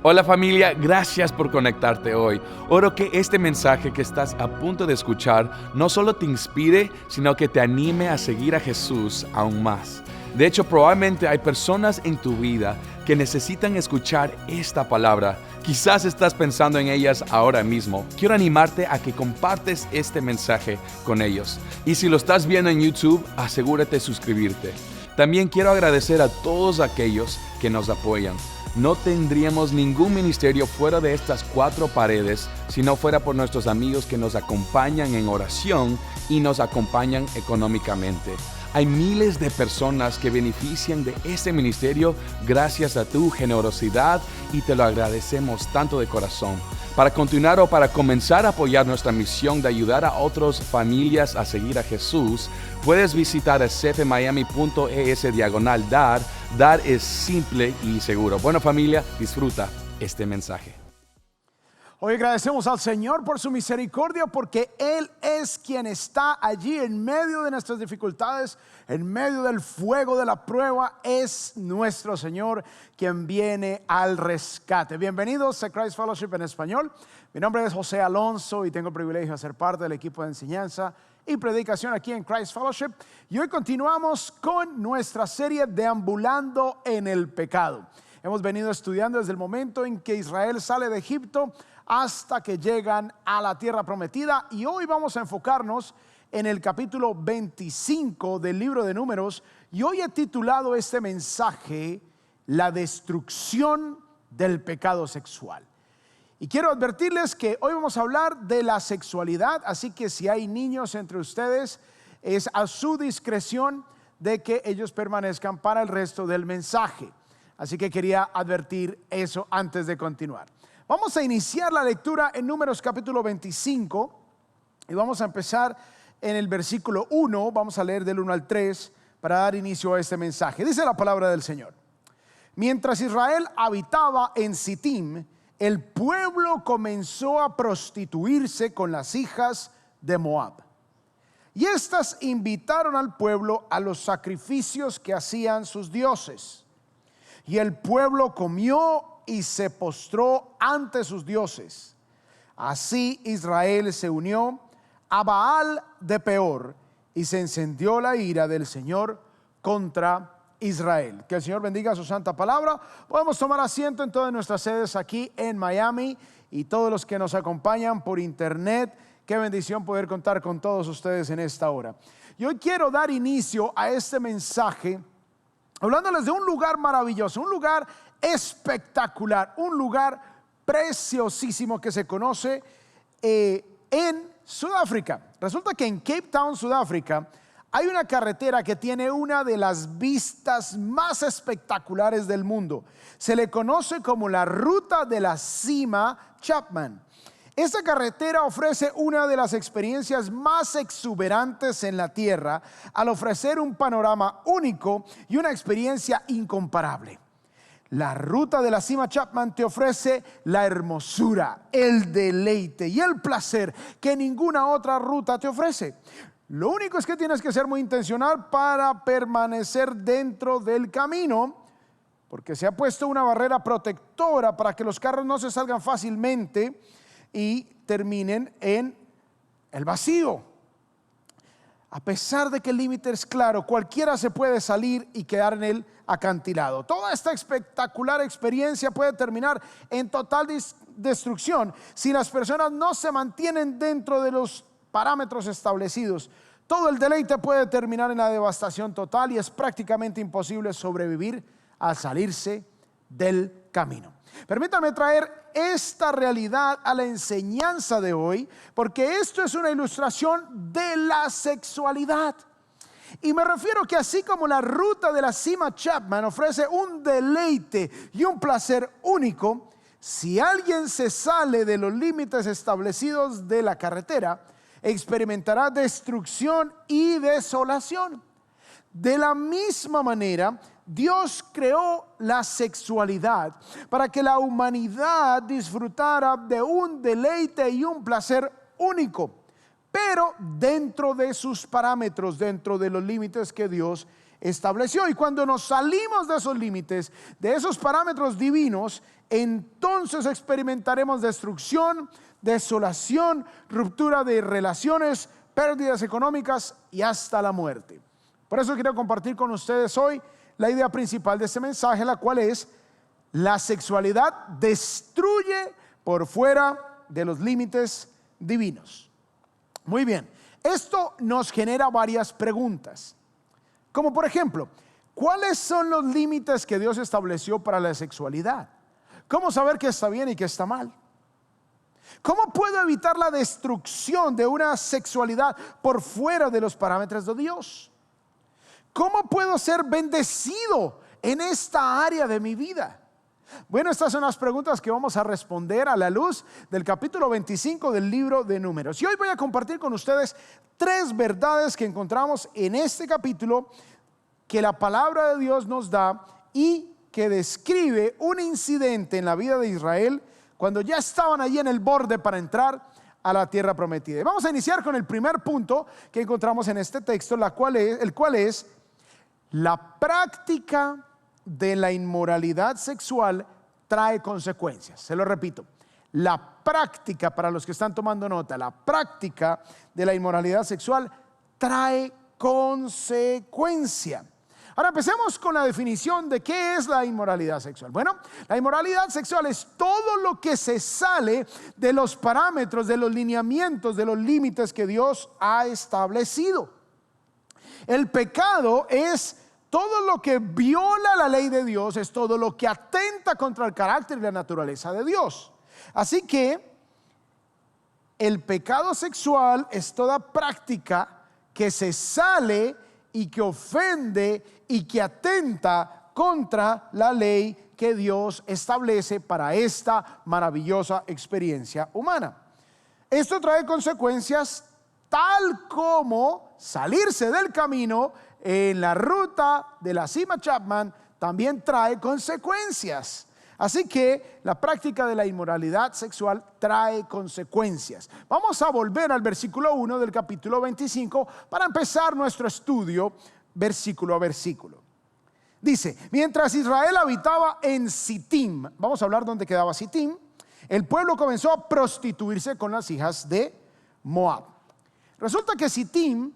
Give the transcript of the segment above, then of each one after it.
Hola familia, gracias por conectarte hoy. Oro que este mensaje que estás a punto de escuchar no solo te inspire, sino que te anime a seguir a Jesús aún más. De hecho, probablemente hay personas en tu vida que necesitan escuchar esta palabra. Quizás estás pensando en ellas ahora mismo. Quiero animarte a que compartes este mensaje con ellos. Y si lo estás viendo en YouTube, asegúrate de suscribirte. También quiero agradecer a todos aquellos que nos apoyan. No tendríamos ningún ministerio fuera de estas cuatro paredes si no fuera por nuestros amigos que nos acompañan en oración y nos acompañan económicamente. Hay miles de personas que benefician de este ministerio gracias a tu generosidad y te lo agradecemos tanto de corazón. Para continuar o para comenzar a apoyar nuestra misión de ayudar a otras familias a seguir a Jesús, puedes visitar cfmiami.es/dar. Dar es simple y seguro. Bueno familia, disfruta este mensaje. Hoy agradecemos al Señor por su misericordia, porque Él es quien está allí en medio de nuestras dificultades, en medio del fuego de la prueba. Es nuestro Señor quien viene al rescate. Bienvenidos a Christ Fellowship en español. Mi nombre es José Alonso y tengo el privilegio de ser parte del equipo de enseñanza y predicación aquí en Christ Fellowship. Y hoy continuamos con nuestra serie Deambulando en el Pecado. Hemos venido estudiando desde el momento en que Israel sale de Egipto hasta que llegan a la tierra prometida, y hoy vamos a enfocarnos en el capítulo 25 del libro de Números, y hoy he titulado este mensaje La destrucción del pecado sexual. Y quiero advertirles que hoy vamos a hablar de la sexualidad, así que si hay niños entre ustedes, es a su discreción de que ellos permanezcan para el resto del mensaje. Así que quería advertir eso antes de continuar. Vamos a iniciar la lectura en Números capítulo 25 y vamos a empezar en el versículo 1. Vamos a leer del 1 al 3 para dar inicio a este mensaje. Dice la palabra del Señor: Mientras Israel habitaba en Sittim, el pueblo comenzó a prostituirse con las hijas de Moab. Y éstas invitaron al pueblo a los sacrificios que hacían sus dioses. Y el pueblo comió y se postró ante sus dioses. Así Israel se unió a Baal de Peor, y se encendió la ira del Señor contra Israel. Que el Señor bendiga su santa palabra. Podemos tomar asiento en todas nuestras sedes aquí en Miami, y todos los que nos acompañan por internet. Qué bendición poder contar con todos ustedes en esta hora. Y hoy quiero dar inicio a este mensaje hablándoles de un lugar maravilloso, un lugar espectacular, un lugar preciosísimo que se conoce en Sudáfrica. Resulta que en Cape Town, Sudáfrica, hay una carretera que tiene una de las vistas más espectaculares del mundo. Se le conoce como la Ruta de la Cima Chapman. Esta carretera ofrece una de las experiencias más exuberantes en la tierra, al ofrecer un panorama único y una experiencia incomparable. La Ruta de la Cima Chapman te ofrece la hermosura, el deleite y el placer que ninguna otra ruta te ofrece. Lo único es que tienes que ser muy intencional para permanecer dentro del camino, porque se ha puesto una barrera protectora para que los carros no se salgan fácilmente y terminen en el vacío. A pesar de que el límite es claro, cualquiera se puede salir y quedar en el acantilado. Toda esta espectacular experiencia puede terminar en total destrucción si las personas no se mantienen dentro de los parámetros establecidos. Todo el deleite puede terminar en la devastación total, y es prácticamente imposible sobrevivir al salirse del camino. Permítame traer esta realidad a la enseñanza de hoy, porque esto es una ilustración de la sexualidad. Y me refiero que así como la Ruta de la Cima Chapman ofrece un deleite y un placer único, si alguien se sale de los límites establecidos de la carretera, experimentará destrucción y desolación. De la misma manera, Dios creó la sexualidad para que la humanidad disfrutara de un deleite y un placer único, pero dentro de sus parámetros, dentro de los límites que Dios estableció. Y cuando nos salimos de esos límites, de esos parámetros divinos, entonces experimentaremos destrucción, desolación, ruptura de relaciones, pérdidas económicas y hasta la muerte. Por eso quiero compartir con ustedes hoy la idea principal de este mensaje, la cual es: la sexualidad destruye por fuera de los límites divinos. Muy bien, esto nos genera varias preguntas, como por ejemplo, ¿cuáles son los límites que Dios estableció para la sexualidad? ¿Cómo saber qué está bien y qué está mal? ¿Cómo puedo evitar la destrucción de una sexualidad por fuera de los parámetros de Dios? ¿Cómo puedo ser bendecido en esta área de mi vida? Bueno, estas son las preguntas que vamos a responder a la luz del capítulo 25 del libro de Números. Y hoy voy a compartir con ustedes 3 verdades que encontramos en este capítulo, que la palabra de Dios nos da y que describe un incidente en la vida de Israel cuando ya estaban allí en el borde para entrar a la tierra prometida. Y vamos a iniciar con el primer punto que encontramos en este texto, el cual es: la práctica de la inmoralidad sexual trae consecuencias. Se lo repito, la práctica, para los que están tomando nota, la práctica de la inmoralidad sexual trae consecuencia. Ahora empecemos con la definición de qué es la inmoralidad sexual. Bueno, la inmoralidad sexual es todo lo que se sale de los parámetros, de los lineamientos, de los límites que Dios ha establecido. El pecado es todo lo que viola la ley de Dios, es todo lo que atenta contra el carácter y la naturaleza de Dios. Así que el pecado sexual es toda práctica que se sale y que ofende y que atenta contra la ley que Dios establece para esta maravillosa experiencia humana. Esto trae consecuencias tal como salirse del camino en la ruta de la cima Chapman también trae consecuencias. Así que la práctica de la inmoralidad sexual trae consecuencias. Vamos a volver al versículo 1 del capítulo 25 para empezar nuestro estudio versículo a versículo. Dice: mientras Israel habitaba en Sittim, vamos a hablar dónde quedaba Sittim, el pueblo comenzó a prostituirse con las hijas de Moab. Resulta que Sittim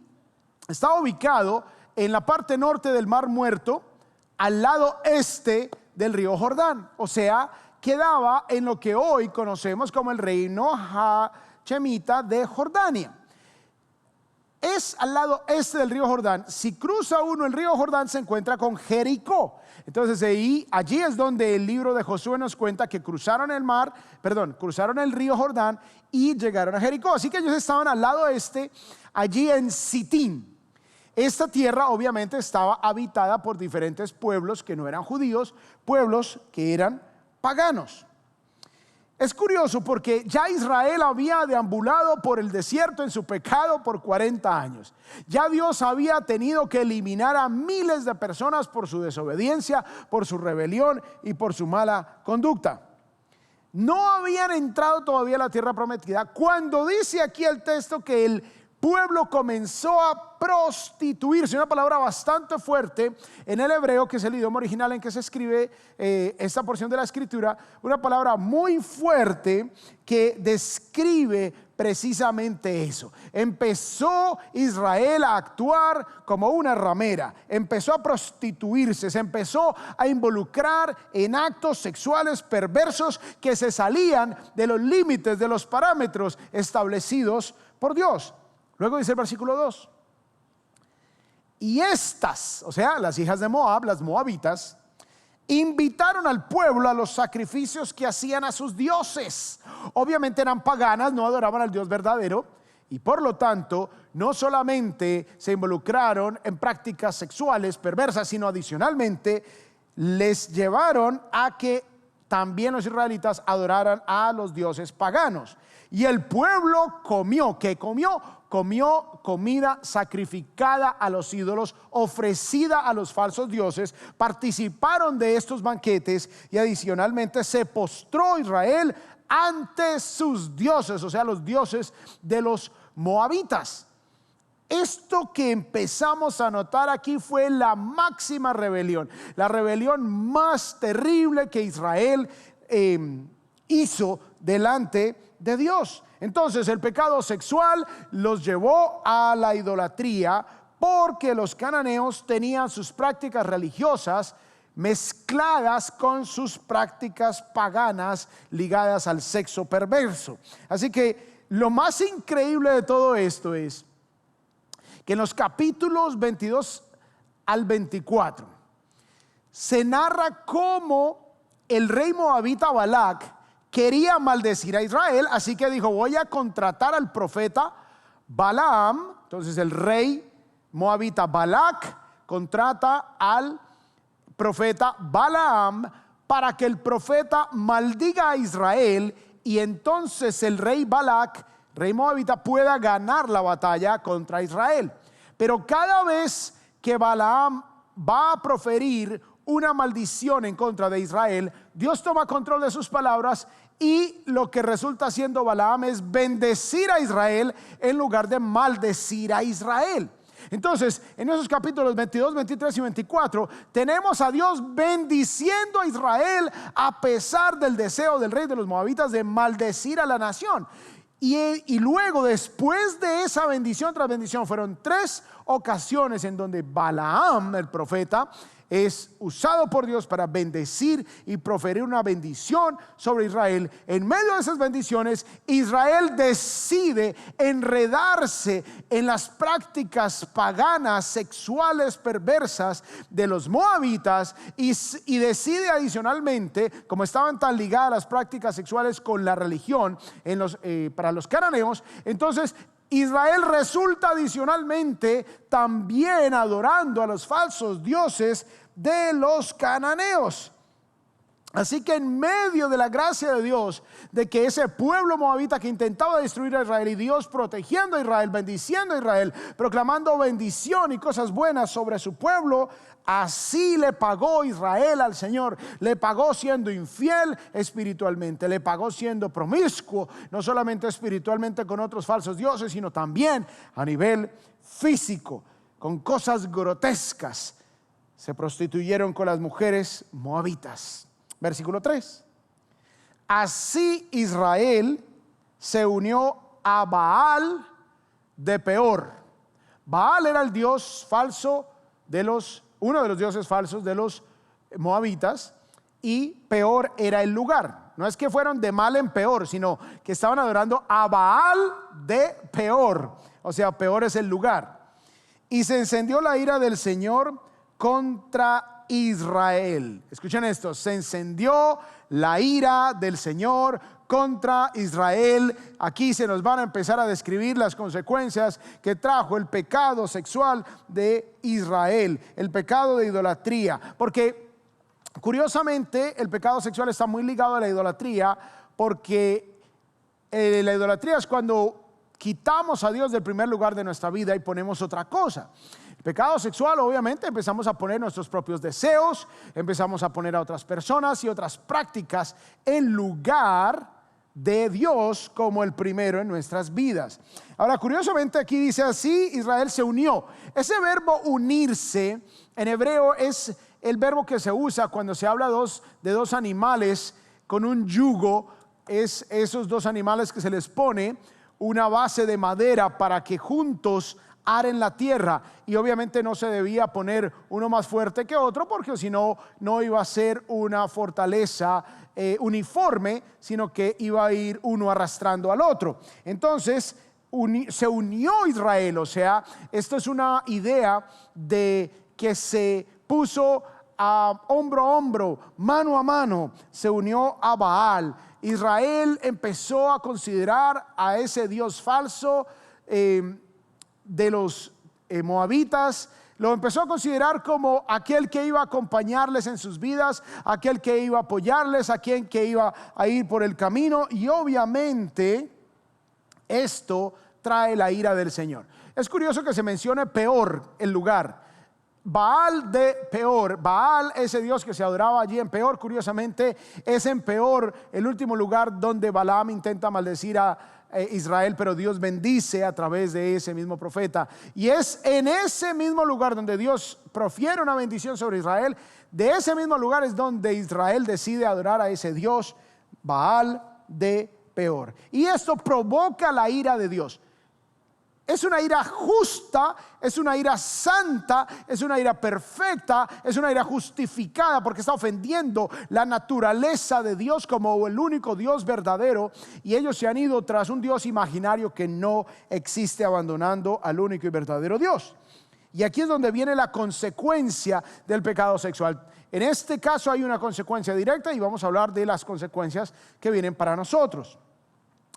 estaba ubicado en la parte norte del Mar Muerto, al lado este del río Jordán. O sea, quedaba en lo que hoy conocemos como el reino hachemita de Jordania. Es al lado este del río Jordán. Si cruza uno el río Jordán, se encuentra con Jericó. Entonces allí es donde el libro de Josué nos cuenta que cruzaron el río Jordán y llegaron a Jericó. Así que ellos estaban al lado este, allí en Sittim. Esta tierra obviamente estaba habitada por diferentes pueblos que no eran judíos, pueblos que eran paganos. Es curioso porque ya Israel había deambulado por el desierto en su pecado por 40 años. Ya Dios había tenido que eliminar a miles de personas por su desobediencia, por su rebelión y por su mala conducta. No habían entrado todavía a la tierra prometida cuando dice aquí el texto que el pueblo comenzó a prostituirse, una palabra bastante fuerte en el hebreo, que es el idioma original en que se escribe esta porción de la escritura, una palabra muy fuerte que describe precisamente eso. Empezó Israel a actuar como una ramera, empezó a prostituirse, se empezó a involucrar en actos sexuales perversos que se salían de los límites, de los parámetros establecidos por Dios. Luego dice el versículo 2: y estas, o sea, las hijas de Moab, las moabitas, invitaron al pueblo a los sacrificios que hacían a sus dioses. Obviamente eran paganas, no adoraban al Dios verdadero, y por lo tanto no solamente se involucraron en prácticas sexuales perversas, sino adicionalmente les llevaron a que también los israelitas adoraran a los dioses paganos. Y el pueblo comió, ¿qué comió? Comió comida sacrificada a los ídolos, ofrecida a los falsos dioses. Participaron de estos banquetes y adicionalmente se postró Israel ante sus dioses, o sea, los dioses de los moabitas. esto que empezamos a notar aquí fue la máxima rebelión, la rebelión más terrible que Israel hizo delante de Dios. Entonces el pecado sexual los llevó a la idolatría, porque los cananeos tenían sus prácticas religiosas mezcladas con sus prácticas paganas ligadas al sexo perverso. Así que lo más increíble de todo esto es que en los capítulos 22 al 24 se narra cómo el rey moabita Balac quería maldecir a Israel, así que dijo: voy a contratar al profeta Balaam. Entonces el rey moabita Balac contrata al profeta Balaam para que el profeta maldiga a Israel, y entonces el rey Balac, rey moabita, pueda ganar la batalla contra Israel. Pero cada vez que Balaam va a proferir una maldición en contra de Israel, Dios toma control de sus palabras, y lo que resulta haciendo Balaam es bendecir a Israel en lugar de maldecir a Israel. Entonces, en esos capítulos 22, 23 y 24 tenemos a Dios bendiciendo a Israel a pesar del deseo del rey de los moabitas de maldecir a la nación. Y luego, después de esa bendición tras bendición, fueron 3 ocasiones en donde Balaam, el profeta, es usado por Dios para bendecir y proferir una bendición sobre Israel. En medio de esas bendiciones, Israel decide enredarse en las prácticas paganas, sexuales, perversas de los moabitas, y decide adicionalmente, como estaban tan ligadas las prácticas sexuales con la religión para los cananeos, entonces Israel resulta adicionalmente también adorando a los falsos dioses de los cananeos. Así que en medio de la gracia de Dios, de que ese pueblo moabita que intentaba destruir a Israel, y Dios protegiendo a Israel, bendiciendo a Israel, proclamando bendición y cosas buenas sobre su pueblo, así le pagó Israel al Señor. Le pagó siendo infiel espiritualmente, le pagó siendo promiscuo, no solamente espiritualmente con otros falsos dioses, sino también a nivel físico, con cosas grotescas. Se prostituyeron con las mujeres moabitas. Versículo 3. Así Israel se unió a Baal de Peor. Baal era el dios falso uno de los dioses falsos de los moabitas, y Peor era el lugar. No es que fueron de mal en peor, sino que estaban adorando a Baal de Peor. O sea, Peor es el lugar. Y se encendió la ira del Señor contra Israel. Escuchen esto: se encendió la ira del Señor contra Israel. Aquí se nos van a empezar a describir las consecuencias que trajo el pecado sexual de Israel, el pecado de idolatría. Porque curiosamente el pecado sexual está muy ligado a la idolatría, porque la idolatría es cuando quitamos a Dios del primer lugar de nuestra vida y ponemos otra cosa. El pecado sexual, obviamente, empezamos a poner nuestros propios deseos, empezamos a poner a otras personas y otras prácticas en lugar de Dios como el primero en nuestras vidas. Ahora, curiosamente aquí dice: así Israel se unió. Ese verbo unirse en hebreo es el verbo que se usa cuando se habla de dos animales con un yugo. Es esos dos animales que se les pone una base de madera para que juntos aren la tierra, y obviamente no se debía poner uno más fuerte que otro, porque si no, no iba a ser una fortaleza uniforme, sino que iba a ir uno arrastrando al otro. Entonces se unió Israel. O sea, esto es una idea de que se puso a hombro, mano a mano, se unió a Baal. Israel empezó a considerar a ese dios falso de los moabitas, lo empezó a considerar como aquel que iba a acompañarles en sus vidas, aquel que iba a apoyarles, aquel que iba a ir por el camino, y obviamente esto trae la ira del Señor. Es curioso que se mencione Peor, el lugar. Baal de Peor. Baal, ese dios que se adoraba allí en Peor, curiosamente es en Peor el último lugar donde Balaam intenta maldecir a Israel, pero Dios bendice a través de ese mismo profeta. Y es en ese mismo lugar donde Dios profiere una bendición sobre Israel. De ese mismo lugar es donde Israel decide adorar a ese dios Baal de Peor. Y esto provoca la ira de Dios. Es una ira justa, es una ira santa, es una ira perfecta, es una ira justificada, porque está ofendiendo la naturaleza de Dios como el único Dios verdadero, y ellos se han ido tras un Dios imaginario que no existe, abandonando al único y verdadero Dios. Y aquí es donde viene la consecuencia del pecado sexual. En este caso hay una consecuencia directa y vamos a hablar de las consecuencias que vienen para nosotros.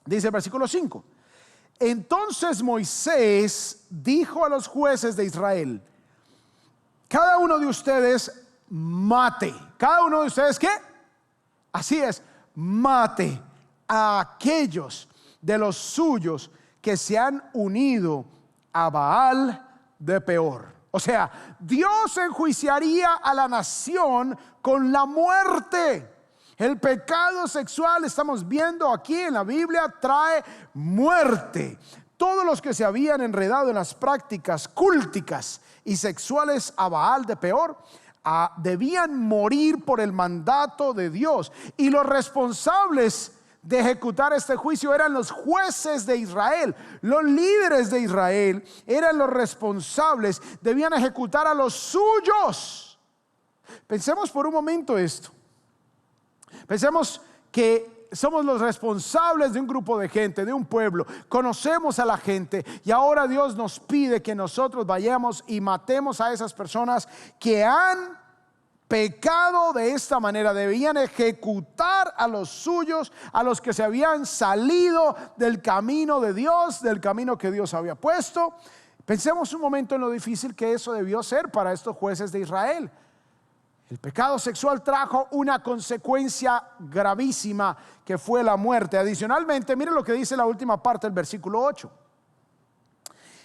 Dice el versículo 5: entonces Moisés dijo a los jueces de Israel: cada uno de ustedes mate. ¿Cada uno de ustedes qué? Así es, mate a aquellos de los suyos que se han unido a Baal de Peor. O sea, Dios enjuiciaría a la nación con la muerte. El pecado sexual, estamos viendo aquí en la Biblia, trae muerte. Todos los que se habían enredado en las prácticas culticas y sexuales a Baal de Peor debían morir por el mandato de Dios. Y los responsables de ejecutar este juicio eran los jueces de Israel. Los líderes de Israel eran los responsables, debían ejecutar a los suyos. Pensemos por un momento esto. Pensemos que somos los responsables de un grupo de gente, de un pueblo. Conocemos a la gente y ahora Dios nos pide que nosotros vayamos y matemos a esas personas que han pecado de esta manera. Debían ejecutar a los suyos, a los que se habían salido del camino de Dios, del camino que Dios había puesto. Pensemos un momento en lo difícil que eso debió ser para estos jueces de Israel. El pecado sexual trajo una consecuencia gravísima, que fue la muerte. Adicionalmente, miren lo que dice la última parte del versículo 8: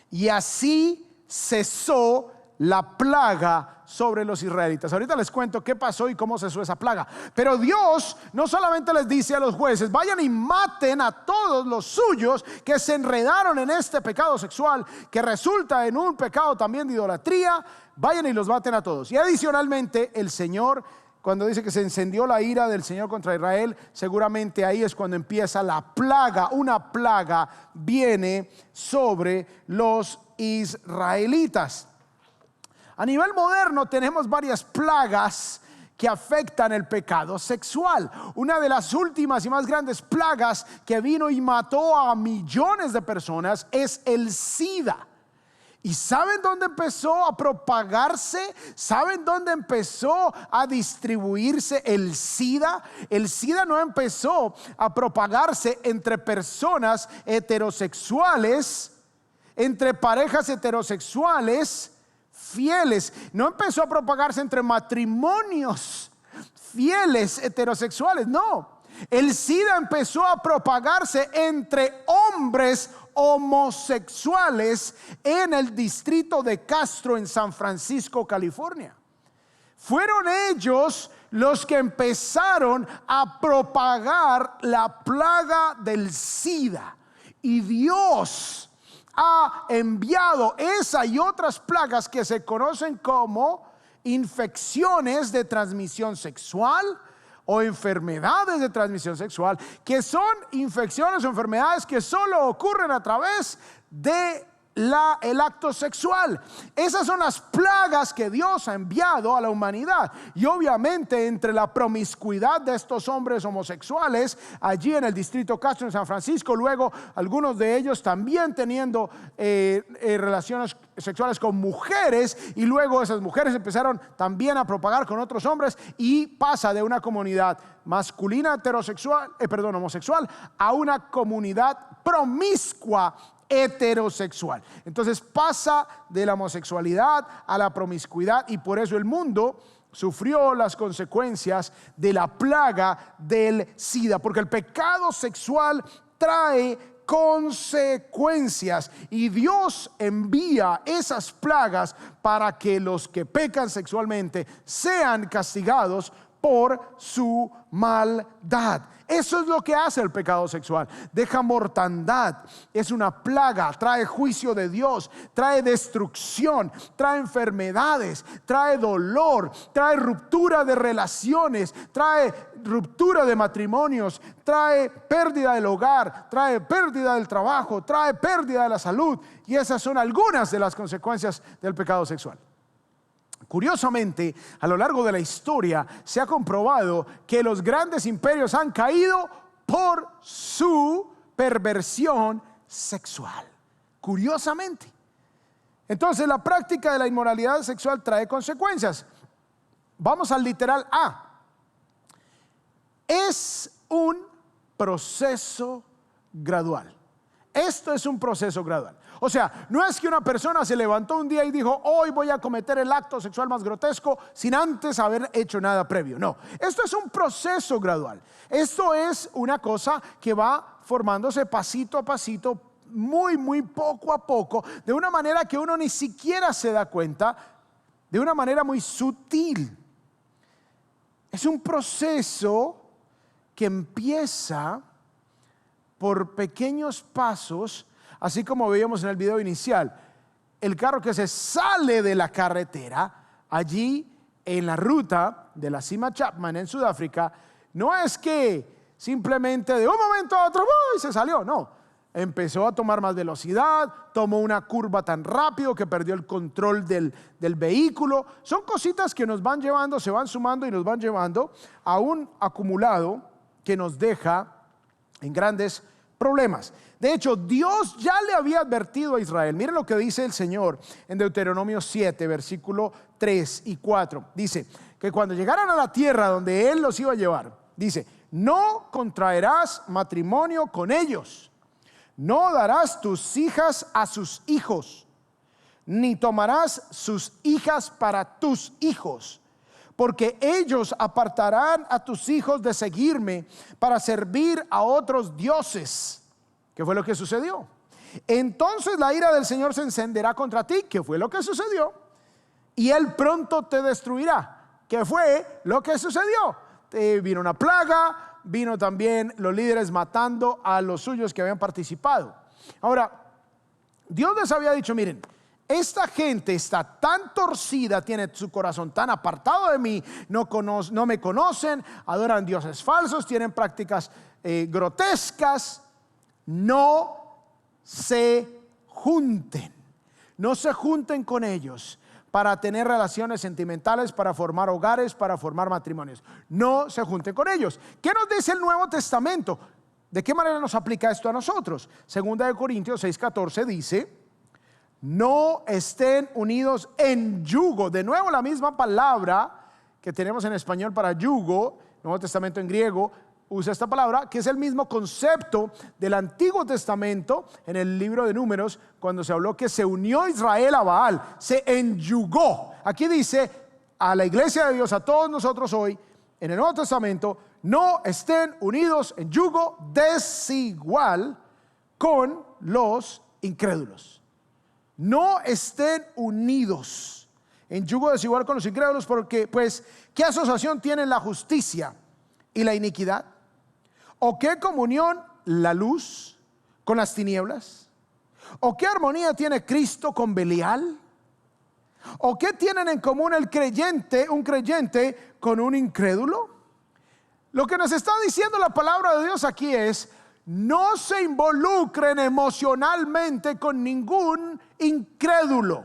y así cesó la plaga sobre los israelitas. Ahorita les cuento qué pasó y cómo cesó esa plaga. Pero Dios no solamente les dice a los jueces: vayan y maten a todos los suyos que se enredaron en este pecado sexual, que resulta en un pecado también de idolatría. Vayan y los maten a todos. Y adicionalmente, el Señor, cuando dice que se encendió la ira del Señor contra Israel, seguramente ahí es cuando empieza la plaga. Una plaga viene sobre los israelitas. A nivel moderno tenemos varias plagas que afectan el pecado sexual. Una de las últimas y más grandes plagas que vino y mató a millones de personas es el SIDA. ¿Y saben dónde empezó a propagarse? ¿Saben dónde empezó a distribuirse el SIDA? El SIDA no empezó a propagarse entre personas heterosexuales, entre parejas heterosexuales fieles. No empezó a propagarse entre matrimonios fieles heterosexuales, no. El SIDA empezó a propagarse entre hombres homosexuales en el distrito de Castro, en San Francisco, California. Fueron ellos los que empezaron a propagar la plaga del SIDA. Y Dios ha enviado esa y otras plagas que se conocen como infecciones de transmisión sexual o enfermedades de transmisión sexual, que son infecciones o enfermedades que solo ocurren a través de el acto sexual. Esas son las plagas que Dios ha enviado a la humanidad. Y obviamente entre la promiscuidad de estos hombres homosexuales allí en el distrito Castro, en San Francisco, luego algunos de ellos también teniendo relaciones sexuales con mujeres, y luego esas mujeres empezaron también a propagar con otros hombres, y pasa de una comunidad masculina homosexual a una comunidad promiscua heterosexual. Entonces pasa de la homosexualidad a la promiscuidad, y por eso el mundo sufrió las consecuencias de la plaga del SIDA, porque el pecado sexual trae consecuencias. Y Dios envía esas plagas para que los que pecan sexualmente sean castigados por su maldad. Eso es lo que hace el pecado sexual. Deja mortandad, es una plaga, trae juicio de Dios, trae destrucción, trae enfermedades, trae dolor, trae ruptura de relaciones, trae ruptura de matrimonios, trae pérdida del hogar, trae pérdida del trabajo, trae pérdida de la salud. Y esas son algunas de las consecuencias del pecado sexual. Curiosamente, a lo largo de la historia se ha comprobado que los grandes imperios han caído por su perversión sexual. Curiosamente. Entonces, la práctica de la inmoralidad sexual trae consecuencias. Vamos al literal A. Es un proceso gradual. Esto es un proceso gradual. O sea, no es que una persona se levantó un día y dijo: hoy voy a cometer el acto sexual más grotesco, sin antes haber hecho nada previo. No, esto es un proceso gradual. Esto es una cosa que va formándose pasito a pasito, muy poco a poco, de una manera que uno ni siquiera se da cuenta, de una manera muy sutil. Es un proceso que empieza por pequeños pasos. Así como veíamos en el video inicial, el carro que se sale de la carretera, allí en la ruta de la cima Chapman en Sudáfrica, no es que simplemente de un momento a otro se salió, no. Empezó a tomar más velocidad, tomó una curva tan rápido que perdió el control del vehículo. Son cositas que nos van llevando, se van sumando y nos van llevando a un acumulado que nos deja en grandes problemas. De hecho, Dios ya le había advertido a Israel. Miren lo que dice el Señor en Deuteronomio 7, versículo 3 y 4. Dice que cuando llegaran a la tierra donde Él los iba a llevar, dice: no contraerás matrimonio con ellos, no darás tus hijas a sus hijos, ni tomarás sus hijas para tus hijos, porque ellos apartarán a tus hijos de seguirme para servir a otros dioses. ¿Qué fue lo que sucedió? Entonces la ira del Señor se encenderá contra ti. ¿Qué fue lo que sucedió? Y Él pronto te destruirá. ¿Qué fue lo que sucedió? Vino una plaga, vino también los líderes matando a los suyos que habían participado. Ahora, Dios les había dicho: miren, esta gente está tan torcida, tiene su corazón tan apartado de mí, no me conocen, adoran dioses falsos, tienen prácticas grotescas. No se junten con ellos para tener relaciones sentimentales, para formar hogares, para formar matrimonios. No se junten con ellos. ¿Qué nos dice el Nuevo Testamento? ¿De qué manera nos aplica esto a nosotros? Segunda de Corintios 6:14 dice: no estén unidos en yugo. De nuevo la misma palabra que tenemos en español para yugo, Nuevo Testamento en griego usa esta palabra, que es el mismo concepto del Antiguo Testamento en el libro de Números, cuando se habló que se unió Israel a Baal, se enyugó. Aquí dice a la iglesia de Dios, a todos nosotros hoy, en el Nuevo Testamento: no estén unidos en yugo desigual con los incrédulos. No estén unidos en yugo desigual con los incrédulos, porque pues, ¿qué asociación tienen la justicia y la iniquidad? ¿O qué comunión la luz con las tinieblas? ¿O qué armonía tiene Cristo con Belial? ¿O qué tienen en común un creyente con un incrédulo? Lo que nos está diciendo la palabra de Dios aquí es: no se involucren emocionalmente con ningún incrédulo,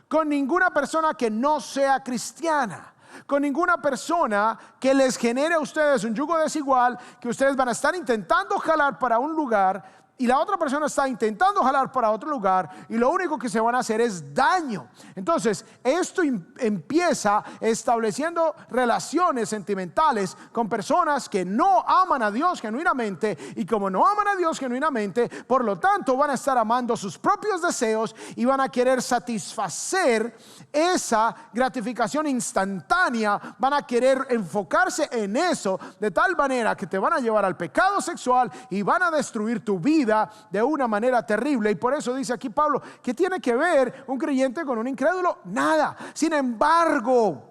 con ninguna persona que no sea cristiana, con ninguna persona que les genere a ustedes un yugo desigual, que ustedes van a estar intentando jalar para un lugar y la otra persona está intentando jalar para otro lugar, y lo único que se van a hacer es daño. Entonces esto empieza estableciendo relaciones sentimentales con personas que no aman a Dios genuinamente, y como no aman a Dios genuinamente, por lo tanto van a estar amando sus propios deseos y van a querer satisfacer esa gratificación instantánea, van a querer enfocarse en eso de tal manera que te van a llevar al pecado sexual y van a destruir tu vida vida de una manera terrible. Y por eso dice aquí Pablo, ¿qué tiene que ver un creyente con un incrédulo? Nada. Sin embargo,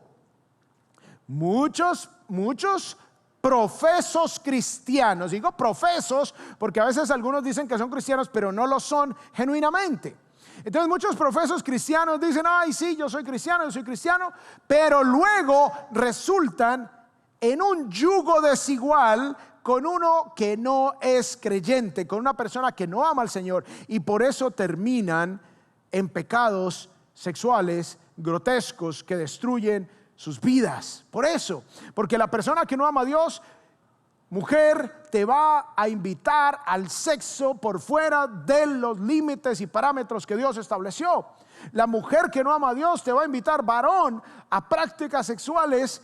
muchos profesos cristianos, digo profesos porque a veces algunos dicen que son cristianos pero no lo son genuinamente. Entonces muchos profesos cristianos dicen, ay sí, yo soy cristiano, pero luego resultan en un yugo desigual con uno que no es creyente, con una persona que no ama al Señor, y por eso terminan en pecados sexuales grotescos que destruyen sus vidas. Por eso, porque la persona que no ama a Dios, mujer, te va a invitar al sexo por fuera de los límites y parámetros que Dios estableció. La mujer que no ama a Dios te va a invitar, varón, a prácticas sexuales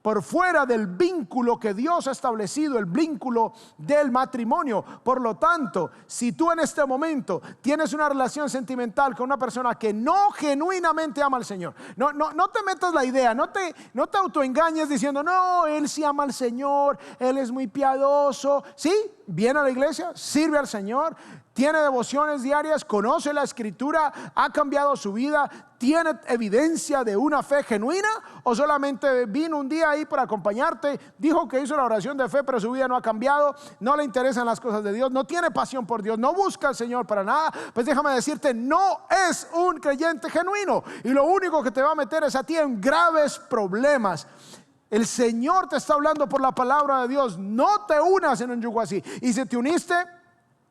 por fuera del vínculo que Dios ha establecido, el vínculo del matrimonio. Por lo tanto, si tú en este momento tienes una relación sentimental con una persona que no genuinamente ama al Señor, no te metas la idea, no te autoengañes diciendo, no, él sí ama al Señor, él es muy piadoso. Sí, viene a la iglesia, sirve al Señor, tiene devociones diarias, conoce la escritura, ha cambiado su vida, tiene evidencia de una fe genuina, o solamente vino un día ahí para acompañarte, dijo que hizo la oración de fe pero su vida no ha cambiado, no le interesan las cosas de Dios, no tiene pasión por Dios, no busca al Señor para nada. Pues déjame decirte, no es un creyente genuino, y lo único que te va a meter es a ti en graves problemas. El Señor te está hablando por la palabra de Dios, no te unas en un yugo así. Y si te uniste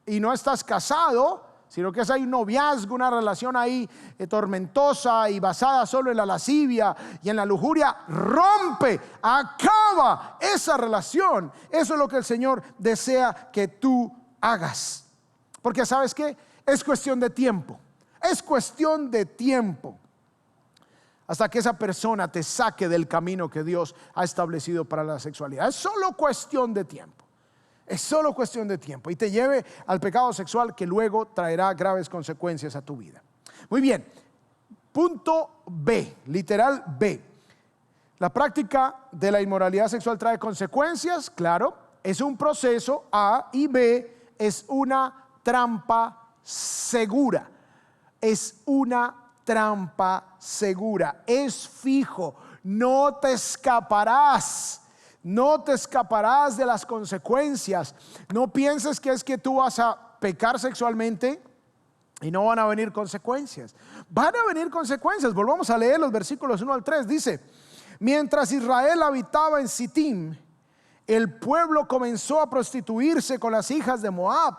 y no estás casado, sino que hay un noviazgo, una relación ahí tormentosa y basada solo en la lascivia y en la lujuria, rompe, acaba esa relación. Eso es lo que el Señor desea que tú hagas, porque ¿sabes qué? Es cuestión de tiempo, es cuestión de tiempo hasta que esa persona te saque del camino que Dios ha establecido para la sexualidad. Es solo cuestión de tiempo. Es solo cuestión de tiempo y te lleve al pecado sexual que luego traerá graves consecuencias a tu vida. Muy bien, punto B, literal B. La práctica de la inmoralidad sexual trae consecuencias, claro, es un proceso A, y B, es una trampa segura. Es una trampa segura, es fijo, no te escaparás. No te escaparás de las consecuencias. No pienses que es que tú vas a pecar sexualmente y no van a venir consecuencias. Van a venir consecuencias. Volvamos a leer los versículos 1 al 3. Dice: mientras Israel habitaba en Sittim, el pueblo comenzó a prostituirse con las hijas de Moab,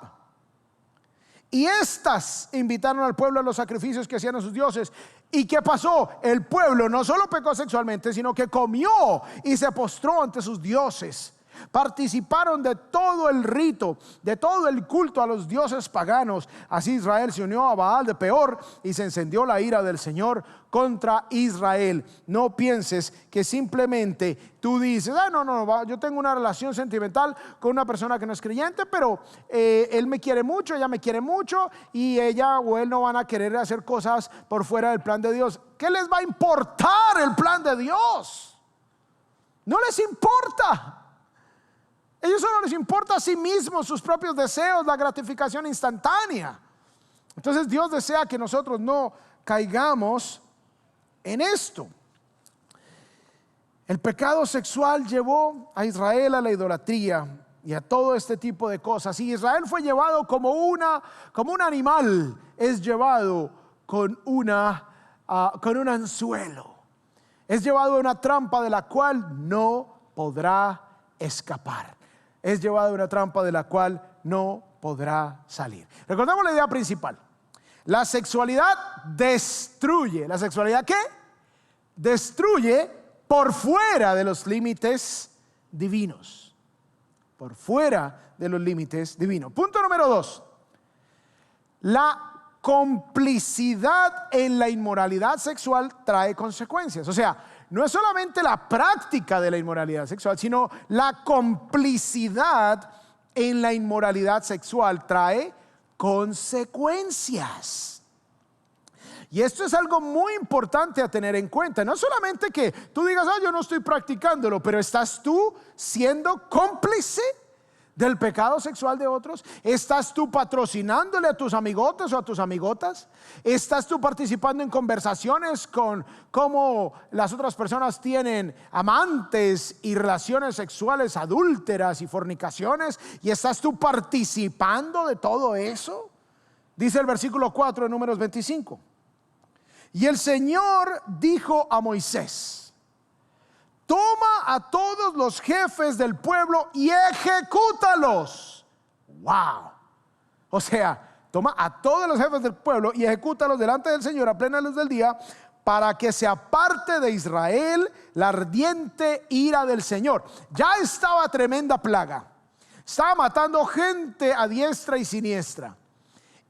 y estas invitaron al pueblo a los sacrificios que hacían a sus dioses. ¿Y qué pasó? El pueblo no solo pecó sexualmente, sino que comió y se postró ante sus dioses. Participaron de todo el rito, de todo el culto a los dioses paganos. Así Israel se unió a Baal de Peor y se encendió la ira del Señor contra Israel. No pienses que simplemente tú dices, no, yo tengo una relación sentimental con una persona que no es creyente, pero él me quiere mucho, ella me quiere mucho, y ella o él no van a querer hacer cosas por fuera del plan de Dios. ¿Qué les va a importar el plan de Dios? No les importa. Ellos solo les importa a sí mismos, sus propios deseos, la gratificación instantánea. Entonces Dios desea que nosotros no caigamos en esto. El pecado sexual llevó a Israel a la idolatría y a todo este tipo de cosas. Y Israel fue llevado como un animal es llevado con un anzuelo. Es llevado a una trampa de la cual no podrá escapar. Es llevado a una trampa de la cual no podrá salir. Recordemos la idea principal. La sexualidad destruye. ¿La sexualidad qué? Destruye por fuera de los límites divinos. Por fuera de los límites divinos. Punto número 2. La complicidad en la inmoralidad sexual trae consecuencias. O sea, no es solamente la práctica de la inmoralidad sexual, sino la complicidad en la inmoralidad sexual trae consecuencias. Y esto es algo muy importante a tener en cuenta. No solamente que tú digas, yo no estoy practicándolo, pero estás tú siendo cómplice del pecado sexual de otros? ¿Estás tú patrocinándole a tus amigotes o a tus amigotas? ¿Estás tú participando en conversaciones con cómo las otras personas tienen amantes y relaciones sexuales adúlteras y fornicaciones? ¿Y estás tú participando de todo eso? Dice el versículo 4 de Números 25. Y el Señor dijo a Moisés: toma a todos los jefes del pueblo y ejecútalos. Wow. O sea, toma a todos los jefes del pueblo y ejecútalos delante del Señor a plena luz del día, para que se aparte de Israel la ardiente ira del Señor. Ya estaba tremenda plaga. Estaba matando gente a diestra y siniestra.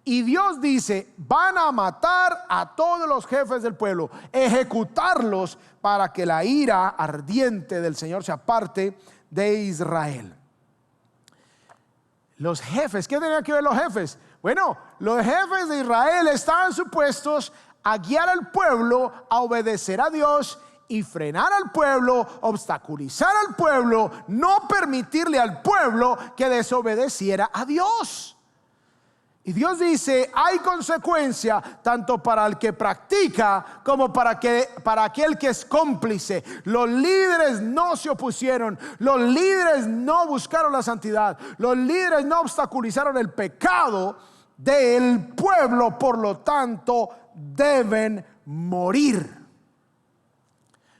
Y Dios dice: van a matar a todos los jefes del pueblo, ejecutarlos, para que la ira ardiente del Señor se aparte de Israel. Los jefes, ¿qué tenían que ver los jefes? Bueno, los jefes de Israel estaban supuestos a guiar al pueblo a obedecer a Dios y frenar al pueblo, obstaculizar al pueblo, no permitirle al pueblo que desobedeciera a Dios. Y Dios dice: hay consecuencia tanto para el que practica como para aquel que es cómplice. Los líderes no se opusieron, los líderes no buscaron la santidad, los líderes no obstaculizaron el pecado del pueblo, por lo tanto deben morir.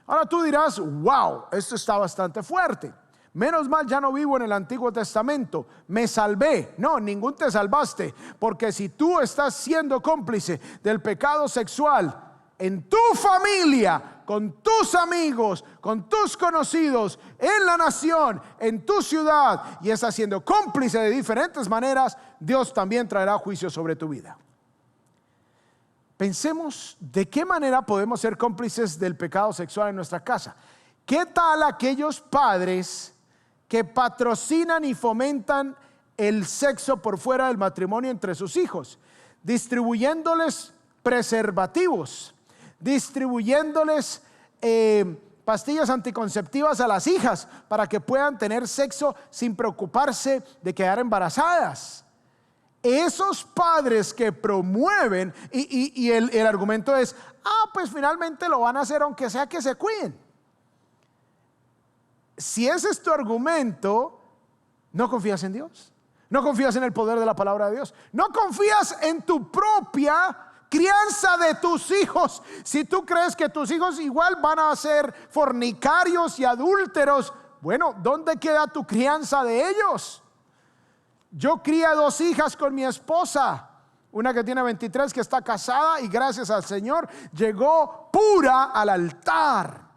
Ahora tú dirás: wow, esto está bastante fuerte. Menos mal ya no vivo en el Antiguo Testamento, me salvé. No, ningún te salvaste, porque si tú estás siendo cómplice del pecado sexual en tu familia, con tus amigos, con tus conocidos, en la nación, en tu ciudad, y estás siendo cómplice de diferentes maneras, Dios también traerá juicio sobre tu vida. Pensemos de qué manera podemos ser cómplices del pecado sexual en nuestra casa. ¿Qué tal aquellos padres que patrocinan y fomentan el sexo por fuera del matrimonio entre sus hijos, distribuyéndoles preservativos, distribuyéndoles pastillas anticonceptivas a las hijas para que puedan tener sexo sin preocuparse de quedar embarazadas? Esos padres que promueven y el argumento es: pues finalmente lo van a hacer aunque sea que se cuiden. Si ese es tu argumento, no confías en Dios, no confías en el poder de la palabra de Dios, no confías en tu propia crianza de tus hijos. Si tú crees que tus hijos igual van a ser fornicarios y adúlteros, bueno, ¿dónde queda tu crianza de ellos? Yo crié 2 hijas con mi esposa, una que tiene 23, que está casada y gracias al Señor llegó pura al altar.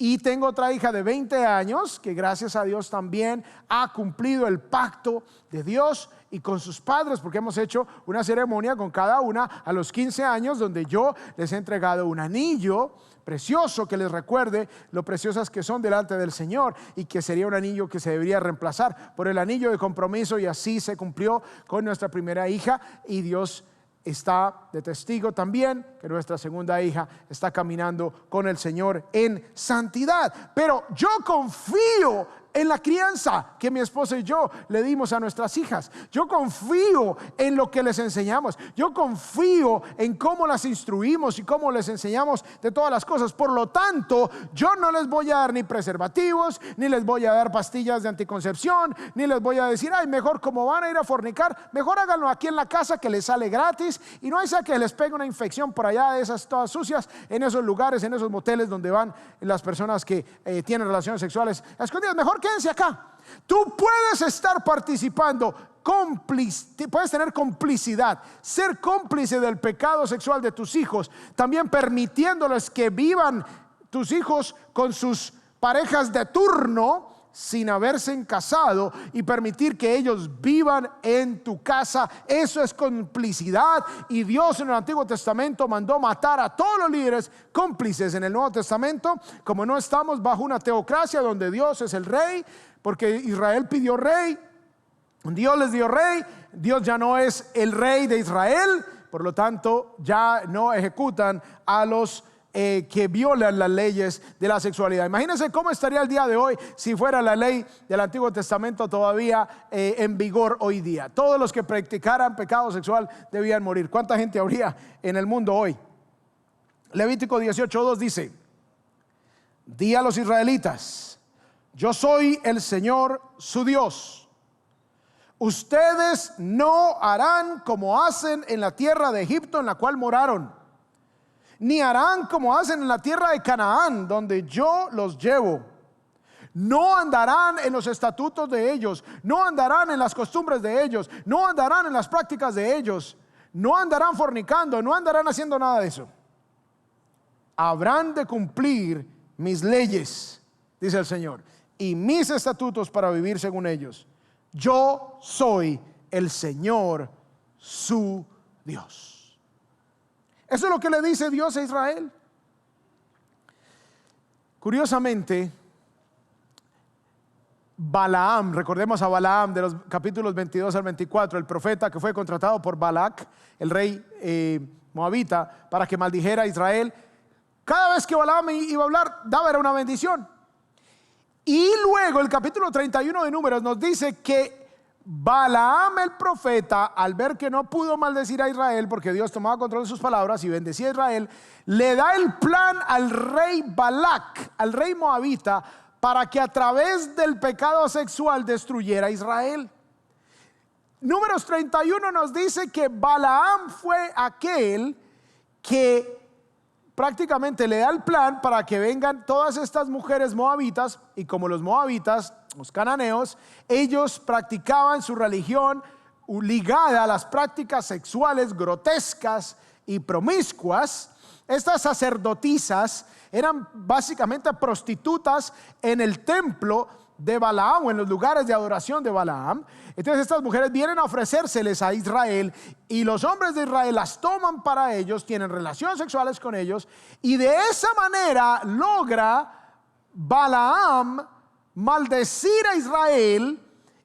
Y tengo otra hija de 20 años que gracias a Dios también ha cumplido el pacto de Dios y con sus padres, porque hemos hecho una ceremonia con cada una a los 15 años, donde yo les he entregado un anillo precioso que les recuerde lo preciosas que son delante del Señor, y que sería un anillo que se debería reemplazar por el anillo de compromiso. Y así se cumplió con nuestra primera hija, y Dios está de testigo también que nuestra segunda hija está caminando con el Señor en santidad. Pero yo confío en la crianza que mi esposa y yo le dimos a nuestras hijas. Yo confío en lo que les enseñamos. Yo confío en cómo las instruimos y cómo les enseñamos de todas las cosas. Por lo tanto, yo no les voy a dar ni preservativos, ni les voy a dar pastillas de anticoncepción, ni les voy a decir: mejor, como van a ir a fornicar, mejor háganlo aquí en la casa, que les sale gratis, y no hay sea que les pegue una infección por allá de esas todas sucias, en esos lugares, en esos moteles donde van las personas que tienen relaciones sexuales a escondidas. Mejor quédense acá. Tú puedes estar participando, puedes tener complicidad, ser cómplice del pecado sexual de tus hijos, también permitiéndoles que vivan tus hijos con sus parejas de turno sin haberse casado, y permitir que ellos vivan en tu casa. Eso es complicidad, y Dios en el Antiguo Testamento mandó matar a todos los líderes cómplices. En el Nuevo Testamento, como no estamos bajo una teocracia donde Dios es el rey, porque Israel pidió rey, Dios les dio rey, Dios ya no es el rey de Israel, por lo tanto ya no ejecutan a los que violan las leyes de la sexualidad. Imagínense cómo estaría el día de hoy si fuera la ley del Antiguo Testamento todavía en vigor hoy día. Todos los que practicaran pecado sexual debían morir. ¿Cuánta gente habría en el mundo hoy? Levítico 18:2 dice: di a los israelitas, yo soy el Señor su Dios. Ustedes no harán como hacen en la tierra de Egipto en la cual moraron, ni harán como hacen en la tierra de Canaán, donde yo los llevo. No andarán en los estatutos de ellos, no andarán en las costumbres de ellos, no andarán en las prácticas de ellos, no andarán fornicando, no andarán haciendo nada de eso. Habrán de cumplir mis leyes, dice el Señor, y mis estatutos para vivir según ellos. Yo soy el Señor su Dios. Eso es lo que le dice Dios a Israel. Curiosamente, Balaam, recordemos a Balaam de los capítulos 22 al 24, el profeta que fue contratado por Balac, el rey moabita, para que maldijera a Israel. Cada vez que Balaam iba a hablar, daba era una bendición. Y luego el capítulo 31 de Números nos dice que Balaam el profeta, al ver que no pudo maldecir a Israel porque Dios tomaba control de sus palabras y bendecía a Israel, le da el plan al rey Balac, al rey moabita, para que a través del pecado sexual destruyera a Israel. Números 31 nos dice que Balaam fue aquel que prácticamente le da el plan para que vengan todas estas mujeres moabitas, y como los moabitas, los cananeos, ellos practicaban su religión ligada a las prácticas sexuales grotescas y promiscuas. Estas sacerdotisas eran básicamente prostitutas en el templo de Balaam o en los lugares de adoración de Balaam. Entonces estas mujeres vienen a ofrecérseles a Israel, y los hombres de Israel las toman para ellos, tienen relaciones sexuales con ellos, y de esa manera logra Balaam maldecir a Israel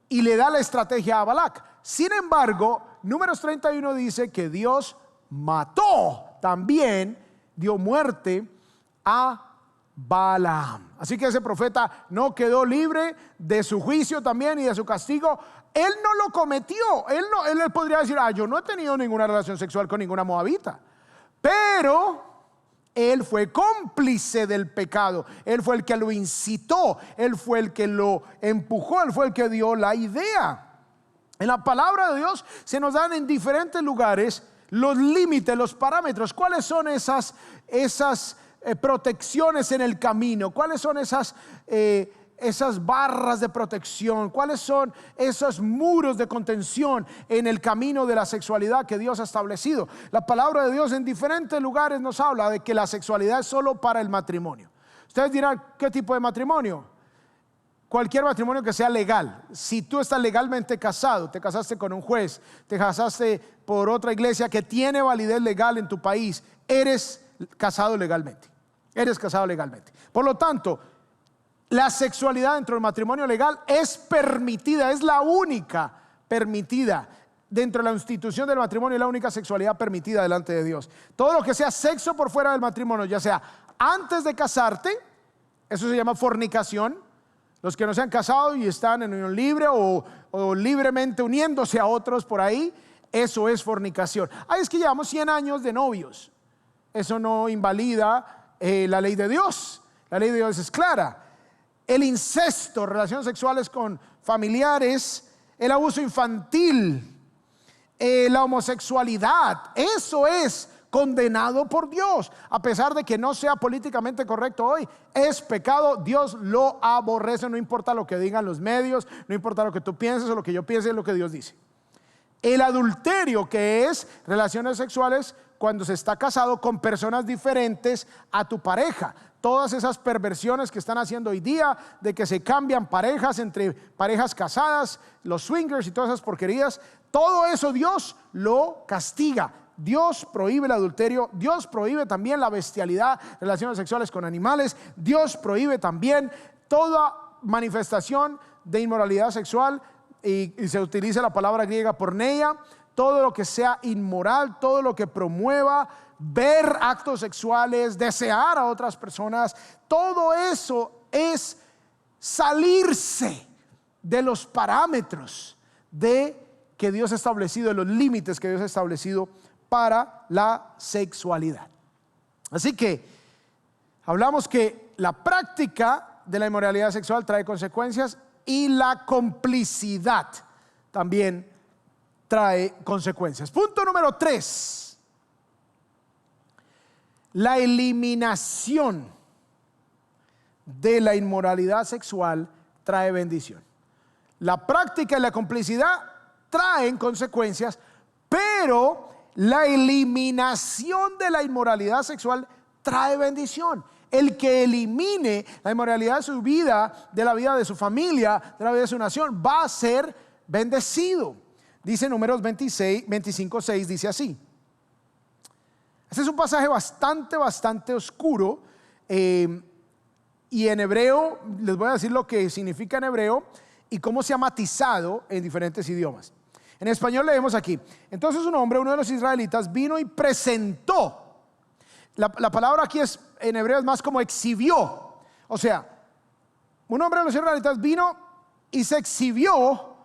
y le da la estrategia a Balac. Sin embargo, Números 31 dice que Dios mató, también dio muerte a Balaam. Así que ese profeta no quedó libre de su juicio también y de su castigo. Él no lo cometió. Él podría decir: yo no he tenido ninguna relación sexual con ninguna moabita. Pero él fue cómplice del pecado. Él fue el que lo incitó. Él fue el que lo empujó. Él fue el que dio la idea. En la palabra de Dios se nos dan en diferentes lugares los límites, los parámetros. ¿Cuáles son esas protecciones en el camino? ¿Cuáles son esas barras de protección? ¿Cuáles son esos muros de contención en el camino de la sexualidad que Dios ha establecido? La palabra de Dios en diferentes lugares nos habla de que la sexualidad es solo para el matrimonio. Ustedes dirán: ¿qué tipo de matrimonio? Cualquier matrimonio que sea legal. Si tú estás legalmente casado, te casaste con un juez, te casaste por otra iglesia que tiene validez legal en tu país, eres casado legalmente. Eres casado legalmente. Por lo tanto, la sexualidad dentro del matrimonio legal es permitida, es la única permitida. Dentro de la institución del matrimonio es la única sexualidad permitida delante de Dios. Todo lo que sea sexo por fuera del matrimonio, ya sea antes de casarte, eso se llama fornicación. Los que no se han casado y están en unión libre o libremente uniéndose a otros por ahí, eso es fornicación. Es que llevamos 100 años de novios. Eso no invalida la ley de Dios. La ley de Dios es clara. El incesto, relaciones sexuales con familiares, el abuso infantil, la homosexualidad, eso es condenado por Dios. A pesar de que no sea políticamente correcto hoy, es pecado. Dios lo aborrece. No importa lo que digan los medios, no importa lo que tú pienses o lo que yo piense, es lo que Dios dice. El adulterio, que es relaciones sexuales cuando se está casado con personas diferentes a tu pareja. Todas esas perversiones que están haciendo hoy día, de que se cambian parejas entre parejas casadas, los swingers y todas esas porquerías, todo eso Dios lo castiga. Dios prohíbe el adulterio. Dios prohíbe también la bestialidad, relaciones sexuales con animales. Dios prohíbe también toda manifestación de inmoralidad sexual, y se utiliza la palabra griega porneia. Todo lo que sea inmoral, todo lo que promueva ver actos sexuales, desear a otras personas, todo eso es salirse de los parámetros que Dios ha establecido, de los límites que Dios ha establecido para la sexualidad. Así que hablamos que la práctica de la inmoralidad sexual trae consecuencias y la complicidad también trae consecuencias. Punto número 3. La eliminación de la inmoralidad sexual trae bendición. La práctica y la complicidad traen consecuencias, pero la eliminación de la inmoralidad sexual trae bendición. El que elimine la inmoralidad de su vida, de la vida de su familia, de la vida de su nación, va a ser bendecido. Dice Números 25:6, dice así. Este es un pasaje bastante oscuro, y en hebreo, les voy a decir lo que significa en hebreo y cómo se ha matizado en diferentes idiomas. En español leemos aquí: entonces un hombre, uno de los israelitas, vino y presentó. La palabra aquí en hebreo es más como exhibió. O sea, un hombre de los israelitas vino y se exhibió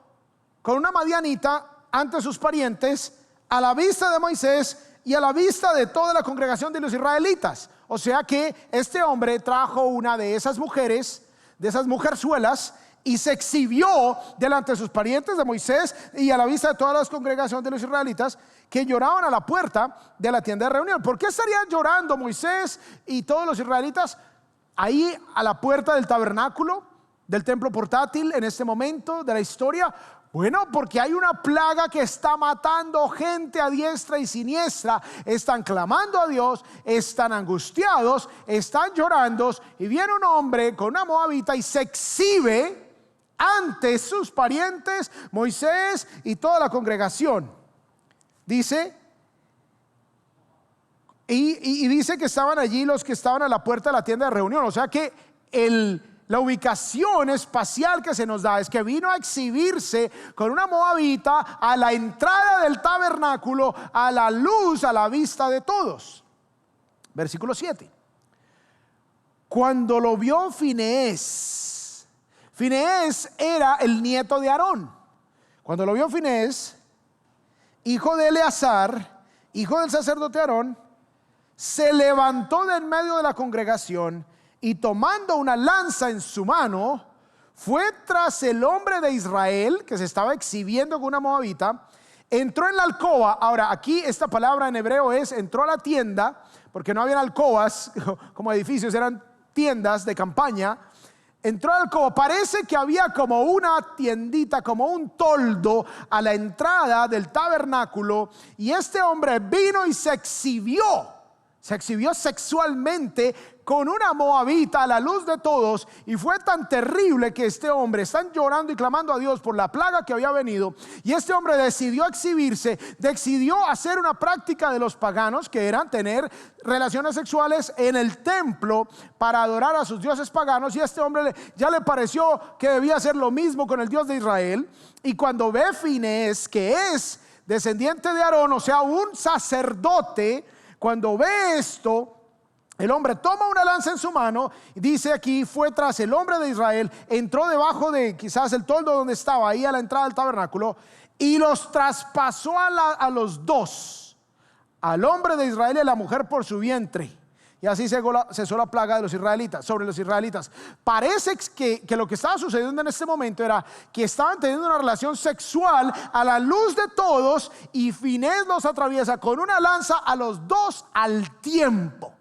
con una madianita ante sus parientes, a la vista de Moisés y a la vista de toda la congregación de los israelitas. O sea que este hombre trajo una de esas mujeres, de esas mujerzuelas, y se exhibió delante de sus parientes de Moisés y a la vista de toda la congregación de los israelitas, que lloraban a la puerta de la tienda de reunión. ¿Por qué estarían llorando Moisés y todos los israelitas ahí a la puerta del tabernáculo, del templo portátil, en este momento de la historia? Bueno, porque hay una plaga que está matando gente a diestra y siniestra. Están clamando a Dios, están angustiados, están llorando, y viene un hombre con una moabita y se exhibe ante sus parientes, Moisés y toda la congregación. Dice, y dice que estaban allí los que estaban a la puerta de la tienda de reunión. O sea que la ubicación espacial que se nos da es que vino a exhibirse con una moabita a la entrada del tabernáculo, a la luz, a la vista de todos. Versículo 7. Cuando lo vio Finees era el nieto de Aarón. Cuando lo vio Finees, hijo de Eleazar, hijo del sacerdote Aarón, se levantó de en medio de la congregación y tomando una lanza en su mano, fue tras el hombre de Israel que se estaba exhibiendo con una moabita. Entró en la alcoba. Ahora aquí esta palabra en hebreo es entró a la tienda, porque no habían alcobas como edificios, eran tiendas de campaña. Entró a la alcoba. Parece que había como una tiendita, como un toldo a la entrada del tabernáculo, y este hombre vino y se exhibió sexualmente con una moabita a la luz de todos. Y fue tan terrible que este hombre, están llorando y clamando a Dios por la plaga que había venido, y este hombre decidió exhibirse, decidió hacer una práctica de los paganos, que eran tener relaciones sexuales en el templo para adorar a sus dioses paganos. Y a este hombre ya le pareció que debía hacer lo mismo con el Dios de Israel. Y cuando ve Finees, que es descendiente de Aarón, o sea un sacerdote, cuando ve esto, el hombre toma una lanza en su mano, y dice aquí, fue tras el hombre de Israel, entró debajo de quizás el toldo donde estaba, ahí a la entrada del tabernáculo, y los traspasó a los dos, al hombre de Israel y a la mujer por su vientre. Y así cesó la plaga de los israelitas, sobre los israelitas. Parece que lo que estaba sucediendo en este momento era que estaban teniendo una relación sexual a la luz de todos, y Finees los atraviesa con una lanza a los dos al tiempo.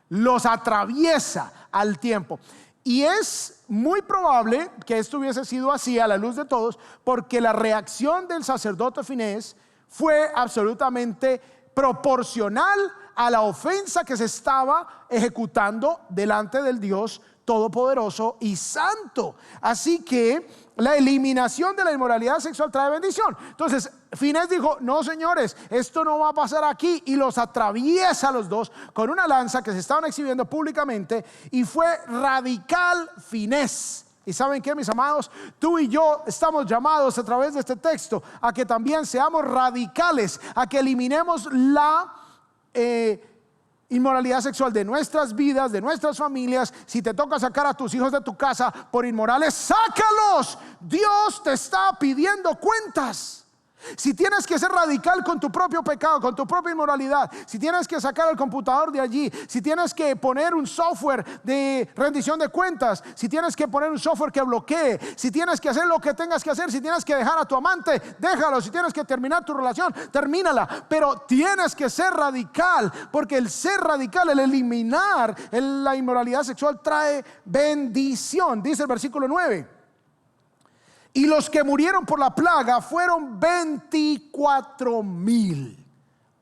Los atraviesa al tiempo. Y es muy probable que esto hubiese sido así a la luz de todos, porque la reacción del sacerdote Finees fue absolutamente proporcional a la ofensa que se estaba ejecutando delante del Dios todopoderoso y santo. Así que la eliminación de la inmoralidad sexual trae bendición. Entonces Finees dijo: no, señores, esto no va a pasar aquí, y los atraviesa a los dos con una lanza que se estaban exhibiendo públicamente. Y fue radical Finees. Y ¿saben qué, mis amados? Tú y yo estamos llamados a través de este texto a que también seamos radicales, a que eliminemos la inmoralidad sexual de nuestras vidas, de nuestras familias. Si te toca sacar a tus hijos de tu casa por inmorales, sácalos. Dios te está pidiendo cuentas. Si tienes que ser radical con tu propio pecado, con tu propia inmoralidad, si tienes que sacar el computador de allí, si tienes que poner un software de rendición de cuentas, si tienes que poner un software que bloquee, si tienes que hacer lo que tengas que hacer, si tienes que dejar a tu amante, déjalo. Si tienes que terminar tu relación, termínala. Pero tienes que ser radical, porque el ser radical, el eliminar la inmoralidad sexual, trae bendición. Dice el versículo 9: y los que murieron por la plaga fueron 24,000.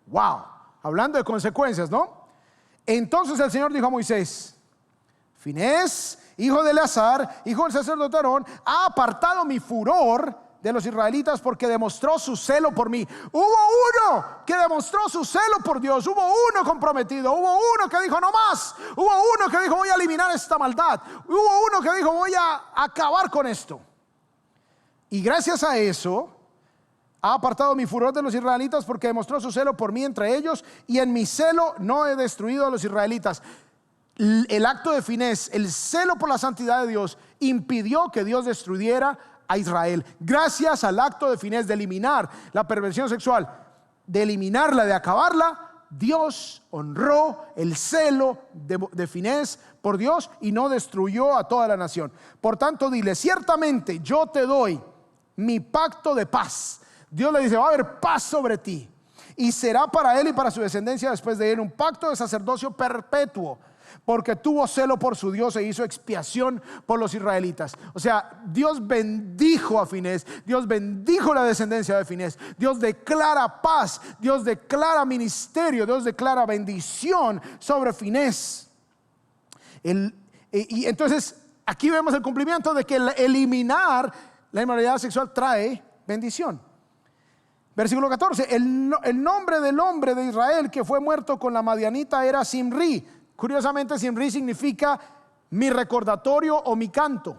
Wow, hablando de consecuencias, ¿no? Entonces el Señor dijo a Moisés: Finés, hijo de Eleazar, hijo del sacerdote Aarón, ha apartado mi furor de los israelitas porque demostró su celo por mí. Hubo uno que demostró su celo por Dios. Hubo uno comprometido. Hubo uno que dijo no más. Hubo uno que dijo voy a eliminar esta maldad. Hubo uno que dijo voy a acabar con esto. Y gracias a eso ha apartado mi furor de los israelitas porque demostró su celo por mí entre ellos, y en mi celo no he destruido a los israelitas. El acto de Finés, el celo por la santidad de Dios, impidió que Dios destruyera a Israel. Gracias al acto de Finés de eliminar la perversión sexual, de eliminarla, de acabarla, Dios honró el celo de Finés por Dios y no destruyó a toda la nación. Por tanto, dile: ciertamente yo te doy mi pacto de paz. Dios le dice: va a haber paz sobre ti, y será para él y para su descendencia después de él un pacto de sacerdocio perpetuo, porque tuvo celo por su Dios e hizo expiación por los israelitas. O sea, Dios bendijo a Finés, Dios bendijo la descendencia de Finés, Dios declara paz, Dios declara ministerio, Dios declara bendición sobre Finés. Y entonces aquí vemos el cumplimiento de que eliminar la inmoralidad sexual trae bendición. Versículo 14: el nombre del hombre de Israel que fue muerto con la madianita era Simri. Curiosamente, Simri significa mi recordatorio o mi canto.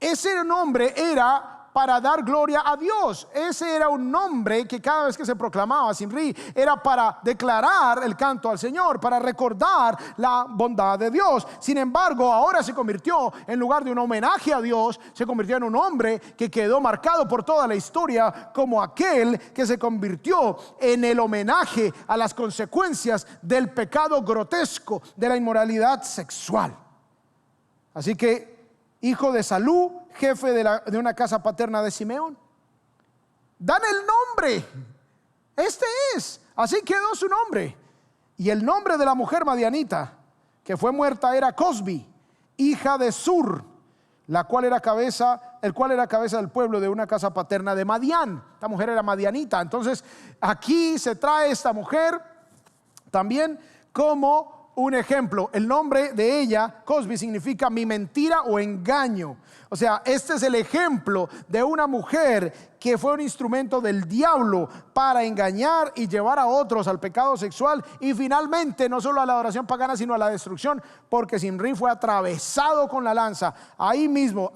Ese nombre era para dar gloria a Dios. Ese era un nombre que cada vez que se proclamaba Simri era para declarar el canto al Señor, para recordar la bondad de Dios. Sin embargo, ahora se convirtió, en lugar de un homenaje a Dios, se convirtió en un hombre que quedó marcado por toda la historia como aquel que se convirtió en el homenaje a las consecuencias del pecado grotesco de la inmoralidad sexual. Así que, hijo de Salú, jefe de una casa paterna de Simeón, dan el nombre. Este es, así quedó su nombre. Y el nombre de la mujer madianita que fue muerta era Cosbi, hija de Sur, el cual era cabeza del pueblo de una casa paterna de Madián. Esta mujer era madianita. Entonces aquí se trae esta mujer también como un ejemplo. El nombre de ella, Cosbi, significa mi mentira o engaño. O sea, este es el ejemplo de una mujer que fue un instrumento del diablo para engañar y llevar a otros al pecado sexual, y finalmente no solo a la adoración pagana sino a la destrucción, porque Simri fue atravesado con la lanza ahí mismo.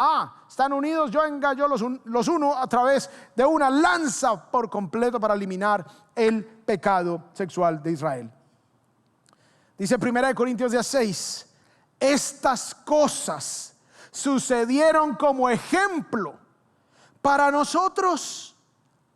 Están unidos, yo engallo los uno a través de una lanza por completo para eliminar el pecado sexual de Israel. Dice 1 Corintios 6: estas cosas sucedieron como ejemplo para nosotros.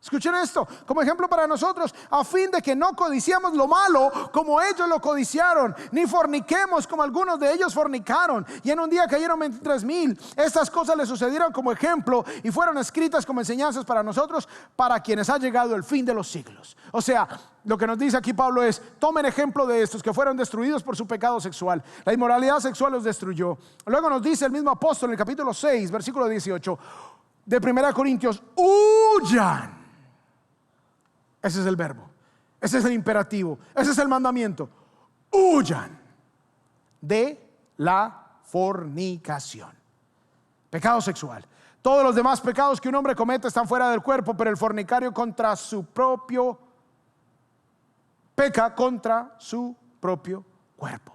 Escuchen esto, como ejemplo para nosotros, a fin de que no codiciemos lo malo como ellos lo codiciaron, ni forniquemos como algunos de ellos fornicaron, y en un día cayeron 23,000. Estas cosas les sucedieron como ejemplo y fueron escritas como enseñanzas para nosotros, para quienes ha llegado el fin de los siglos. O sea, lo que nos dice aquí Pablo es: tomen ejemplo de estos que fueron destruidos por su pecado sexual. La inmoralidad sexual los destruyó. Luego nos dice el mismo apóstol en el capítulo 6, versículo 18 de 1 Corintios: huyan. Ese es el verbo, ese es el imperativo, ese es el mandamiento. Huyan de la fornicación, pecado sexual. Todos los demás pecados que un hombre comete están fuera del cuerpo, pero el fornicario peca contra su propio cuerpo.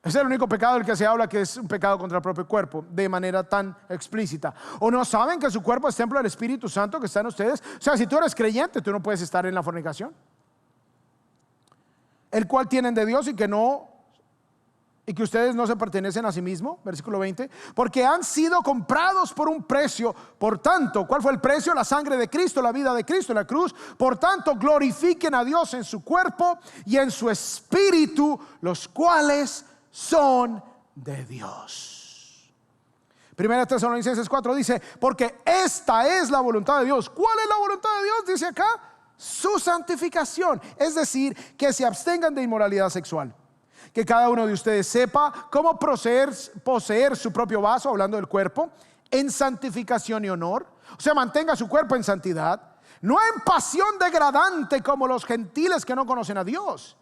Es el único pecado del que se habla que es un pecado contra el propio cuerpo de manera tan explícita. ¿O no saben que su cuerpo es templo del Espíritu Santo que está en ustedes? O sea, si tú eres creyente, tú no puedes estar en la fornicación. el cual tienen de Dios y que ustedes no se pertenecen a sí mismos. Versículo 20, porque han sido comprados por un precio. Por tanto, ¿cuál fue el precio? La sangre de Cristo, la vida de Cristo en la cruz. Por tanto, glorifiquen a Dios en su cuerpo y en su espíritu, los cuales son de Dios. Primera Tesalonicenses 4 dice, porque esta es la voluntad de Dios. ¿Cuál es la voluntad de Dios? Dice acá, su santificación, es decir, que se abstengan de inmoralidad sexual. Que cada uno de ustedes sepa cómo poseer su propio vaso, hablando del cuerpo, en santificación y honor. O sea, mantenga su cuerpo en santidad, no en pasión degradante como los gentiles que no conocen a Dios.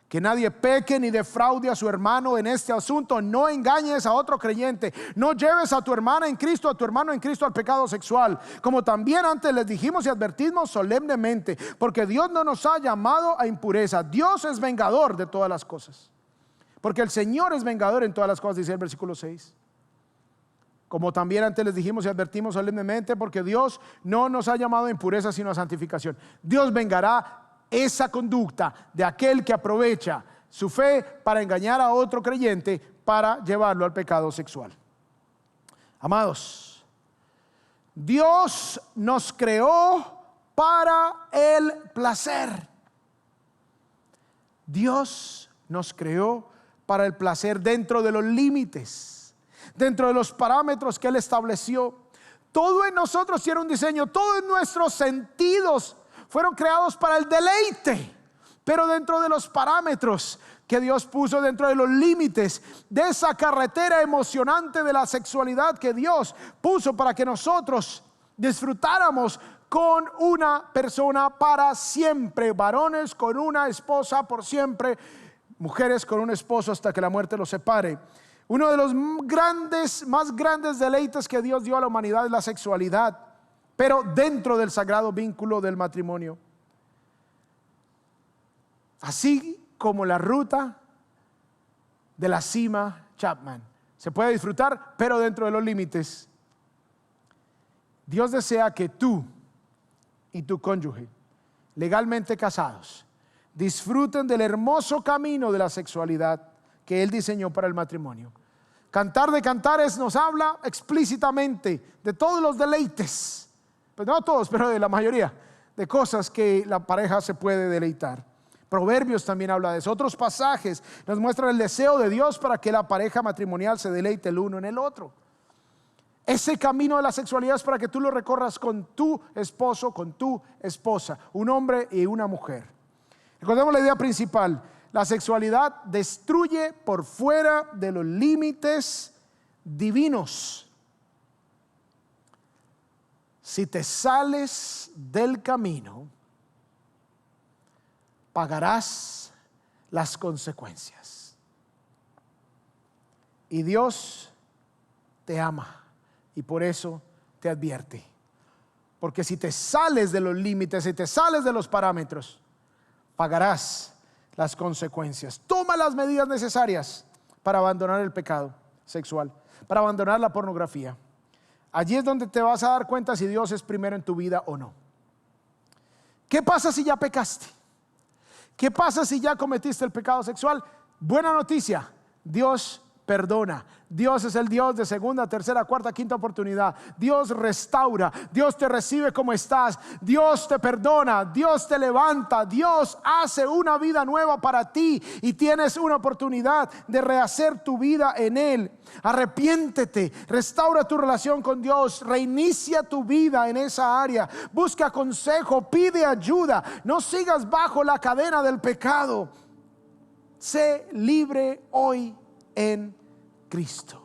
Que nadie peque ni defraude a su hermano en este asunto. No engañes a otro creyente. No lleves a tu hermana en Cristo, a tu hermano en Cristo al pecado sexual. Como también antes les dijimos y advertimos solemnemente, porque Dios no nos ha llamado a impureza. Dios es vengador de todas las cosas. Porque el Señor es vengador en todas las cosas, dice el versículo 6. Como también antes les dijimos y advertimos solemnemente, porque Dios no nos ha llamado a impureza sino a santificación. Dios vengará esa conducta de aquel que aprovecha su fe para engañar a otro creyente, para llevarlo al pecado sexual. Amados, Dios nos creó para el placer. Dios nos creó para el placer dentro de los límites, dentro de los parámetros que Él estableció. Todo en nosotros tiene un diseño, todos nuestros sentidos fueron creados para el deleite, pero dentro de los parámetros que Dios puso, dentro de los límites de esa carretera emocionante de la sexualidad que Dios puso para que nosotros disfrutáramos con una persona para siempre, varones con una esposa por siempre, mujeres con un esposo hasta que la muerte los separe. Uno de los más grandes deleites que Dios dio a la humanidad es la sexualidad, pero dentro del sagrado vínculo del matrimonio. Así como la ruta de la cima Chapman se puede disfrutar, pero dentro de los límites. Dios desea que tú y tu cónyuge, legalmente casados, disfruten del hermoso camino de la sexualidad que Él diseñó para el matrimonio. Cantar de Cantares nos habla explícitamente de todos los deleites, pues no todos, pero de la mayoría de cosas que la pareja se puede deleitar. Proverbios también habla de eso. Otros pasajes nos muestran el deseo de Dios para que la pareja matrimonial se deleite el uno en el otro. Ese camino de la sexualidad es para que tú lo recorras con tu esposo, con tu esposa, un hombre y una mujer. Recordemos la idea principal: la sexualidad destruye por fuera de los límites divinos. Si te sales del camino, pagarás las consecuencias. Y Dios te ama y por eso te advierte. Porque si te sales de los límites, si te sales de los parámetros, pagarás las consecuencias. Toma las medidas necesarias para abandonar el pecado sexual, para abandonar la pornografía. Allí es donde te vas a dar cuenta si Dios es primero en tu vida o no. ¿Qué pasa si ya pecaste? ¿Qué pasa si ya cometiste el pecado sexual? Buena noticia, Dios perdona. Dios es el Dios de segunda, tercera, cuarta, quinta oportunidad. Dios restaura, Dios te recibe como estás, Dios te perdona, Dios te levanta, Dios hace una vida nueva para ti y tienes una oportunidad de rehacer tu vida en Él. Arrepiéntete, restaura tu relación con Dios, reinicia tu vida en esa área, busca consejo, pide ayuda, no sigas bajo la cadena del pecado. Sé libre hoy en Cristo.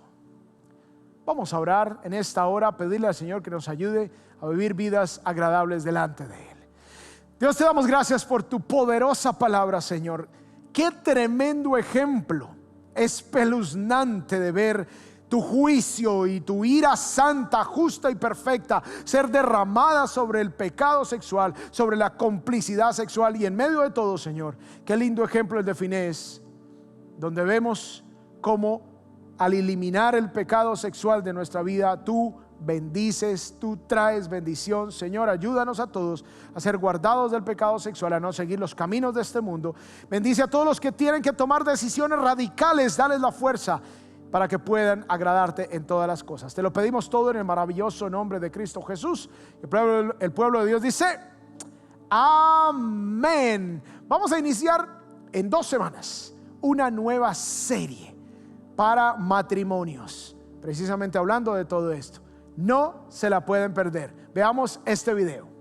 Vamos a orar en esta hora, pedirle al Señor que nos ayude a vivir vidas agradables delante de Él. Dios, te damos gracias por tu poderosa palabra, Señor. Qué tremendo ejemplo, espeluznante de ver tu juicio y tu ira santa, justa y perfecta ser derramada sobre el pecado sexual, sobre la complicidad sexual. Y en medio de todo, Señor, qué lindo ejemplo el de Finés, donde vemos cómo al eliminar el pecado sexual de nuestra vida, tú bendices, tú traes bendición. Señor, ayúdanos a todos a ser guardados del pecado sexual, a no seguir los caminos de este mundo. Bendice a todos los que tienen que tomar decisiones radicales, dales la fuerza para que puedan agradarte en todas las cosas. Te lo pedimos todo en el maravilloso nombre de Cristo Jesús. El pueblo de Dios dice: amén. Vamos a iniciar en 2 semanas una nueva serie para matrimonios, precisamente hablando de todo esto. No se la pueden perder. Veamos este video.